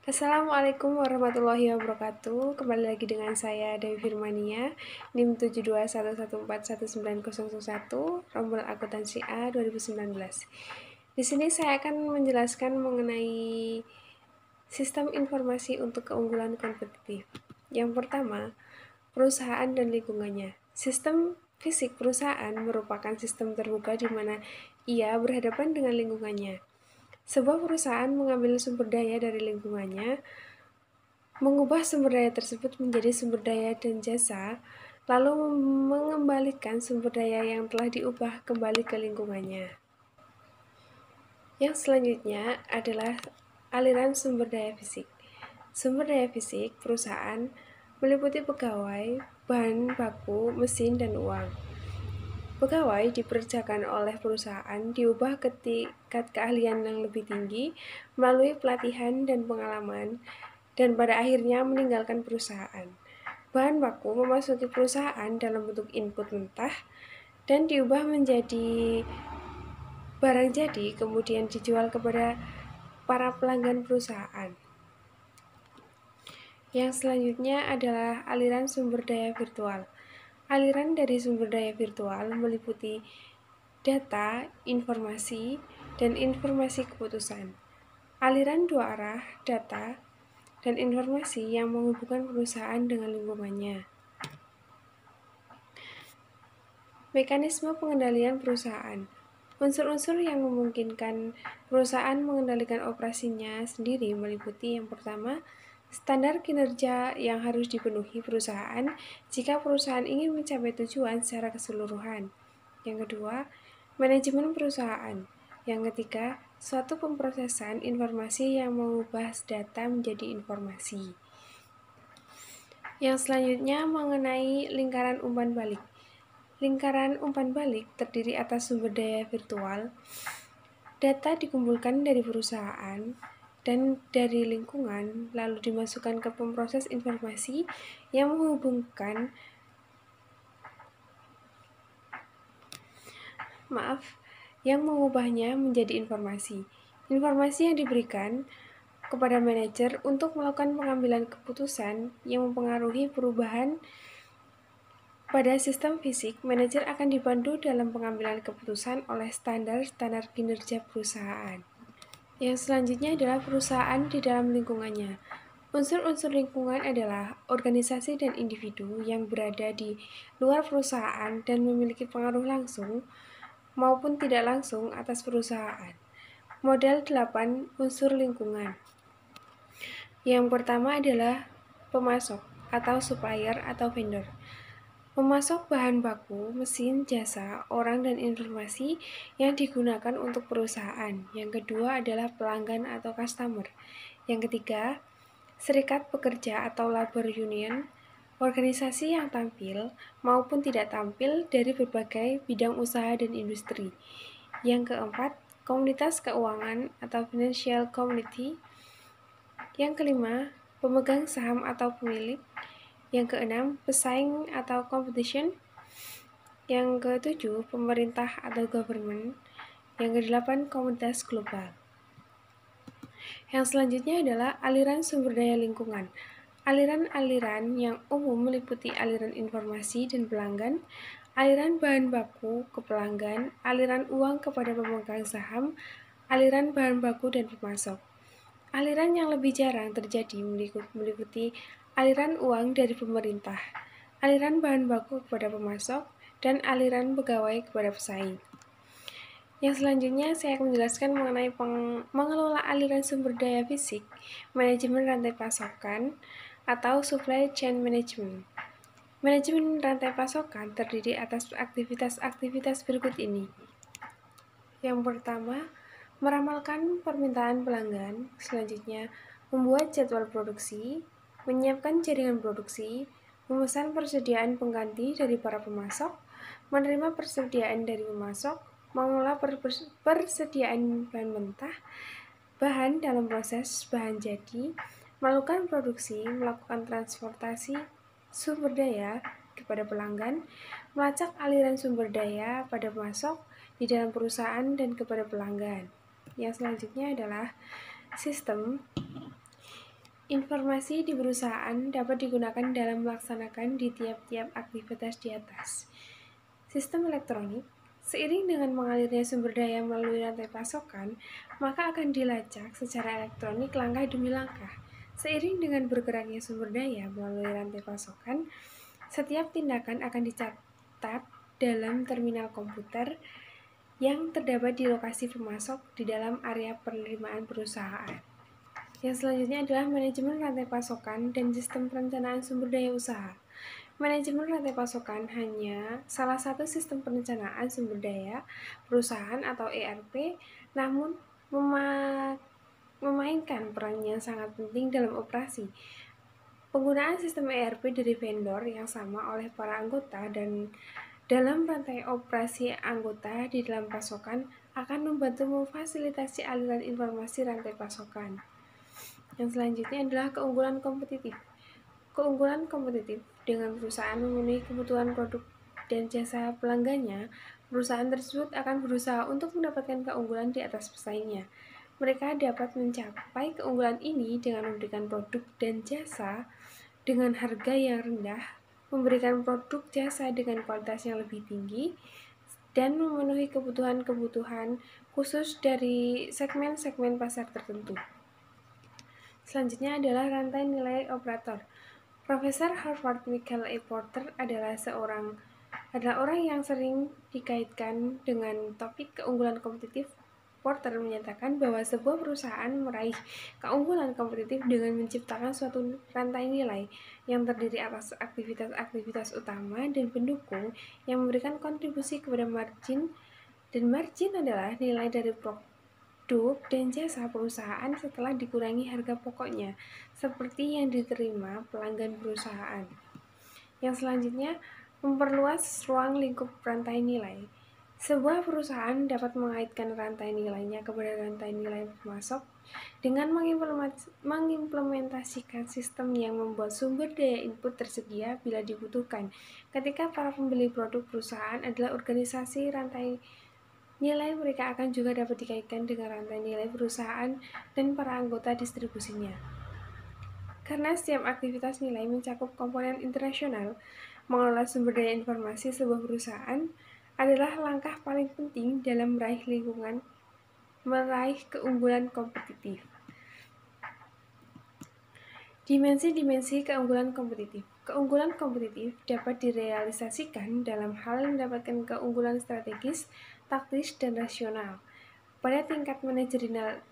Assalamualaikum warahmatullahi wabarakatuh. Kembali lagi dengan saya Dewi Firmania, NIM 7211419001, rombel akuntansi A 2019. Di sini saya akan menjelaskan mengenai sistem informasi untuk keunggulan kompetitif. Yang pertama, perusahaan dan lingkungannya. Sistem fisik perusahaan merupakan sistem terbuka di mana ia berhadapan dengan lingkungannya. Sebuah perusahaan mengambil sumber daya dari lingkungannya, mengubah sumber daya tersebut menjadi sumber daya dan jasa, lalu mengembalikan sumber daya yang telah diubah kembali ke lingkungannya. Yang selanjutnya adalah aliran sumber daya fisik. Sumber daya fisik perusahaan meliputi pegawai, bahan baku, mesin, dan uang. Pegawai dipekerjakan oleh perusahaan diubah ke tingkat keahlian yang lebih tinggi melalui pelatihan dan pengalaman, dan pada akhirnya meninggalkan perusahaan. Bahan baku memasuki perusahaan dalam bentuk input mentah dan diubah menjadi barang jadi, kemudian dijual kepada para pelanggan perusahaan. Yang selanjutnya adalah aliran sumber daya virtual. Aliran dari sumber daya virtual meliputi data, informasi, dan informasi keputusan. Aliran dua arah, data, dan informasi yang menghubungkan perusahaan dengan lingkungannya. Mekanisme pengendalian perusahaan. Unsur-unsur yang memungkinkan perusahaan mengendalikan operasinya sendiri meliputi yang pertama, standar kinerja yang harus dipenuhi perusahaan jika perusahaan ingin mencapai tujuan secara keseluruhan. Yang kedua, manajemen perusahaan. Yang ketiga, suatu pemrosesan informasi yang mengubah data menjadi informasi. Yang selanjutnya mengenai lingkaran umpan balik. Lingkaran umpan balik terdiri atas sumber daya virtual, data dikumpulkan dari perusahaan dan dari lingkungan, lalu dimasukkan ke pemproses informasi yang mengubahnya menjadi informasi. Informasi yang diberikan kepada manajer untuk melakukan pengambilan keputusan yang mempengaruhi perubahan pada sistem fisik. Manajer akan dibantu dalam pengambilan keputusan oleh standar-standar kinerja perusahaan. Yang selanjutnya adalah perusahaan di dalam lingkungannya. Unsur-unsur lingkungan adalah organisasi dan individu yang berada di luar perusahaan dan memiliki pengaruh langsung maupun tidak langsung atas perusahaan. Model 8 unsur lingkungan. Yang pertama adalah pemasok atau supplier atau vendor. Memasok bahan baku, mesin, jasa, orang, dan informasi yang digunakan untuk perusahaan. Yang kedua adalah pelanggan atau customer. Yang ketiga, serikat pekerja atau labor union, organisasi yang tampil maupun tidak tampil dari berbagai bidang usaha dan industri. Yang keempat, komunitas keuangan atau financial community. Yang kelima, pemegang saham atau pemilik. Yang keenam, pesaing atau competition. Yang ketujuh, pemerintah atau government. Yang kedelapan, komunitas global. Yang selanjutnya adalah aliran sumber daya lingkungan. Aliran-aliran yang umum meliputi aliran informasi dan pelanggan, aliran bahan baku ke pelanggan, aliran uang kepada pemegang saham, aliran bahan baku dan pemasok. Aliran yang lebih jarang terjadi meliputi aliran uang dari pemerintah, aliran bahan baku kepada pemasok, dan aliran pegawai kepada pesaing. Yang selanjutnya saya akan menjelaskan mengenai mengelola aliran sumber daya fisik, manajemen rantai pasokan, atau supply chain management. Manajemen rantai pasokan terdiri atas aktivitas-aktivitas berikut ini. Yang pertama, meramalkan permintaan pelanggan. Selanjutnya, membuat jadwal produksi, menyiapkan jaringan produksi, memesan persediaan pengganti dari para pemasok, menerima persediaan dari pemasok, mengelola persediaan bahan mentah, bahan dalam proses bahan jadi, melakukan produksi, melakukan transportasi sumber daya kepada pelanggan, melacak aliran sumber daya pada pemasok di dalam perusahaan dan kepada pelanggan. Yang selanjutnya adalah sistem Informasi di perusahaan dapat digunakan dalam melaksanakan di tiap-tiap aktivitas di atas. Sistem elektronik, seiring dengan mengalirnya sumber daya melalui rantai pasokan, maka akan dilacak secara elektronik langkah demi langkah. Seiring dengan bergeraknya sumber daya melalui rantai pasokan, setiap tindakan akan dicatat dalam terminal komputer yang terdapat di lokasi pemasok di dalam area penerimaan perusahaan. Yang selanjutnya adalah manajemen rantai pasokan dan sistem perencanaan sumber daya usaha. Manajemen rantai pasokan hanya salah satu sistem perencanaan sumber daya perusahaan atau ERP, namun memainkan peran yang sangat penting dalam operasi. Penggunaan sistem ERP dari vendor yang sama oleh para anggota dan dalam rantai operasi anggota di dalam pasokan akan membantu memfasilitasi aliran informasi rantai pasokan. Yang selanjutnya adalah keunggulan kompetitif. Keunggulan kompetitif dengan perusahaan memenuhi kebutuhan produk dan jasa pelanggannya, perusahaan tersebut akan berusaha untuk mendapatkan keunggulan di atas pesaingnya. Mereka dapat mencapai keunggulan ini dengan memberikan produk dan jasa dengan harga yang rendah, memberikan produk jasa dengan kualitas yang lebih tinggi, dan memenuhi kebutuhan-kebutuhan khusus dari segmen-segmen pasar tertentu. Selanjutnya adalah rantai nilai operator. Profesor Harvard Michael A. Porter adalah orang yang sering dikaitkan dengan topik keunggulan kompetitif. Porter menyatakan bahwa sebuah perusahaan meraih keunggulan kompetitif dengan menciptakan suatu rantai nilai yang terdiri atas aktivitas-aktivitas utama dan pendukung yang memberikan kontribusi kepada margin, dan margin adalah nilai dari produk dan jasa perusahaan setelah dikurangi harga pokoknya, seperti yang diterima pelanggan perusahaan. Yang selanjutnya, memperluas ruang lingkup rantai nilai. Sebuah perusahaan dapat mengaitkan rantai nilainya kepada rantai nilai pemasok dengan mengimplementasikan sistem yang membuat sumber daya input tersedia bila dibutuhkan. Ketika para pembeli produk perusahaan adalah organisasi, rantai nilai mereka akan juga dapat dikaitkan dengan rantai nilai perusahaan dan para anggota distribusinya. Karena setiap aktivitas nilai mencakup komponen internasional, mengelola sumber daya informasi sebuah perusahaan adalah langkah paling penting dalam meraih keunggulan kompetitif. Dimensi-dimensi keunggulan kompetitif. Keunggulan kompetitif dapat direalisasikan dalam hal mendapatkan keunggulan strategis, taktis, dan rasional. Pada tingkat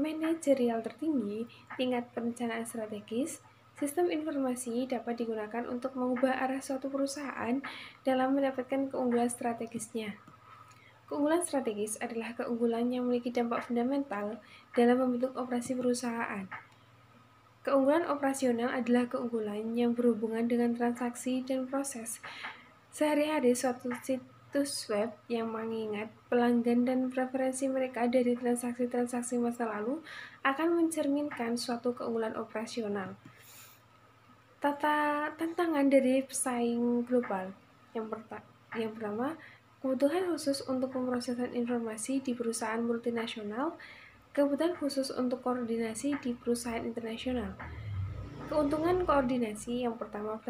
manajerial tertinggi, tingkat perencanaan strategis, sistem informasi dapat digunakan untuk mengubah arah suatu perusahaan dalam mendapatkan keunggulan strategisnya. Keunggulan strategis adalah keunggulan yang memiliki dampak fundamental dalam membentuk operasi perusahaan. Keunggulan operasional adalah keunggulan yang berhubungan dengan transaksi dan proses sehari-hari suatu situs web yang mengingat pelanggan dan preferensi mereka dari transaksi-transaksi masa lalu akan mencerminkan suatu keunggulan operasional. Tantangan dari pesaing global. Yang pertama, kebutuhan khusus untuk pemrosesan informasi di perusahaan multinasional, kebutuhan khusus untuk koordinasi di perusahaan internasional. Keuntungan koordinasi yang pertama,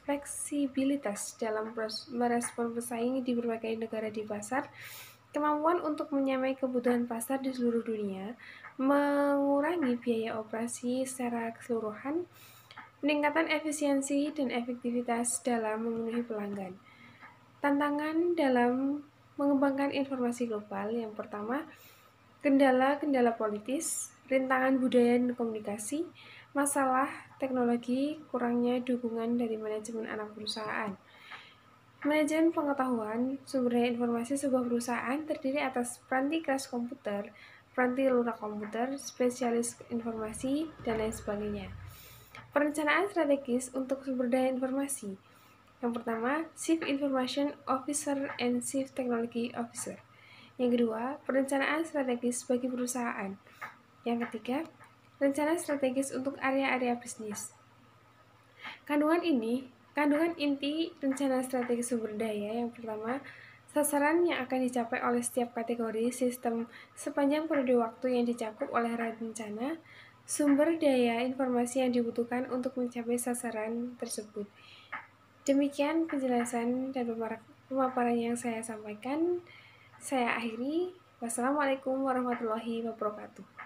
fleksibilitas dalam merespon pesaing di berbagai negara di pasar, kemampuan untuk menyamai kebutuhan pasar di seluruh dunia, mengurangi biaya operasi secara keseluruhan, peningkatan efisiensi dan efektivitas dalam memenuhi pelanggan. Tantangan dalam mengembangkan informasi global yang pertama, kendala-kendala politis, rintangan budaya dan komunikasi, masalah teknologi, kurangnya dukungan dari manajemen anak perusahaan. Manajemen pengetahuan sumber daya informasi sebuah perusahaan terdiri atas peranti keras komputer, peranti lunak komputer, spesialis informasi, dan lain sebagainya. Perencanaan strategis untuk sumber daya informasi. Yang pertama, Chief Information Officer and Chief Technology Officer. Yang kedua, perencanaan strategis bagi perusahaan. Yang ketiga, rencana strategis untuk area-area bisnis. Kandungan inti rencana strategis sumber daya yang pertama, sasaran yang akan dicapai oleh setiap kategori sistem sepanjang periode waktu yang dicakup oleh rencana. sumber daya informasi yang dibutuhkan untuk mencapai sasaran tersebut. Demikian penjelasan dan pemaparan yang saya sampaikan. Saya akhiri. Wassalamualaikum warahmatullahi wabarakatuh.